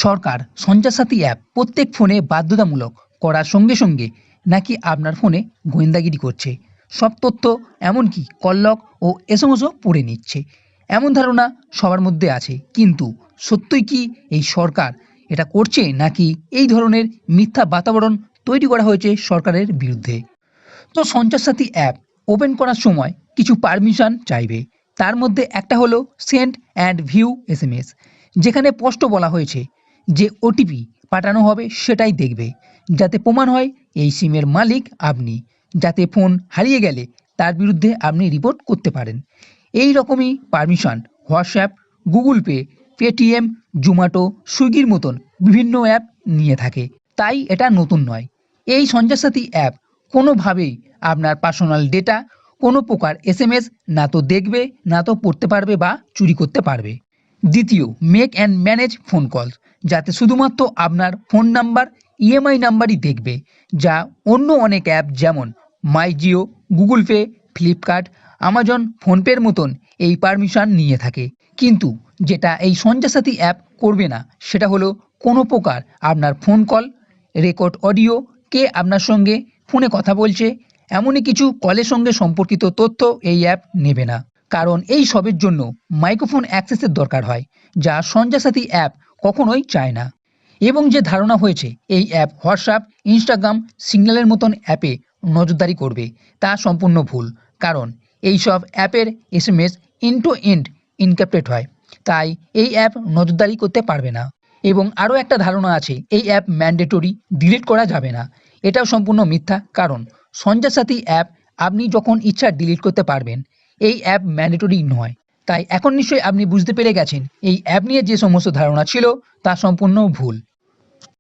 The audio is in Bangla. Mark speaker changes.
Speaker 1: সরকার সঞ্চারসাথী অ্যাপ প্রত্যেক ফোনে বাধ্যতামূলক করার সঙ্গে সঙ্গে নাকি আপনার ফোনে গোয়েন্দাগিরি করছে, সব তথ্য এমনকি কললক ও এসএমএসও পড়ে নিচ্ছে, এমন ধারণা সবার মধ্যে আছে। কিন্তু সত্যই কি এই সরকার এটা করছে, নাকি এই ধরনের মিথ্যা বাতাবরণ তৈরি করা হয়েছে সরকারের বিরুদ্ধে? তো সঞ্চারসাথী অ্যাপ ওপেন করার সময় কিছু পারমিশন চাইবে। তার মধ্যে একটা হলো সেন্ড অ্যান্ড ভিউ এসএমএস, যেখানে স্পষ্ট বলা হয়েছে যে ওটিপি পাঠানো হবে সেটাই দেখবে, যাতে প্রমাণ হয় এই সিমের মালিক আপনি, যাতে ফোন হারিয়ে গেলে তার বিরুদ্ধে আপনি রিপোর্ট করতে পারেন। এই রকমই permission WhatsApp, Google Pay, Paytm, Zomato, সুইগির মতন বিভিন্ন অ্যাপ নিয়ে থাকে। তাই এটা নতুন নয়। এই সঞ্চারসাথী অ্যাপ কোনোভাবেই আপনার পার্সোনাল ডেটা, কোনো প্রকার এসএমএস না তো দেখবে, না তো পড়তে পারবে বা চুরি করতে পারবে। দ্বিতীয়, make and manage phone calls, যাতে শুধুমাত্র আপনার ফোন নাম্বার, ইএমআই নাম্বারই দেখবে, যা অন্য অনেক অ্যাপ যেমন My Jio, Google Pay, Flipkart, Amazon, ফোনপের মতন এই পারমিশন নিয়ে থাকে। কিন্তু যেটা এই সঞ্চারসাথী অ্যাপ করবে না সেটা হলো কোনো প্রকার আপনার ফোন কল রেকর্ড, অডিও, কে আপনার সঙ্গে ফোনে কথা বলছে, এমনই কিছু কলের সঙ্গে সম্পর্কিত তথ্য এই অ্যাপ নেবে না। কারণ এই সবের জন্য মাইক্রোফোন অ্যাক্সেসের দরকার হয়, যা সঞ্চারসাথী অ্যাপ কখনোই চায় না। এবং যে ধারণা হয়েছে এই অ্যাপ হোয়াটসঅ্যাপ, ইনস্টাগ্রাম, সিগন্যালের মতন অ্যাপে নজরদারি করবে, তা সম্পূর্ণ ভুল। কারণ এই সব অ্যাপের SMS end to end encrypted হয়, তাই এই অ্যাপ নজরদারি করতে পারবে না। এবং আরও একটা ধারণা আছে এই অ্যাপ ম্যান্ডেটরি ডিলিট করা যাবে না, এটাও সম্পূর্ণ মিথ্যা। কারণ সঞ্চারসাথী অ্যাপ আপনি যখন ইচ্ছা ডিলিট করতে পারবেন, এই অ্যাপ ম্যান্ডেটরি নয়। তাই এখন নিশ্চয়ই আপনি বুঝতে পেরে গেছেন এই অ্যাপ নিয়ে যে সমস্ত ধারণা ছিল তা সম্পূর্ণ ভুল।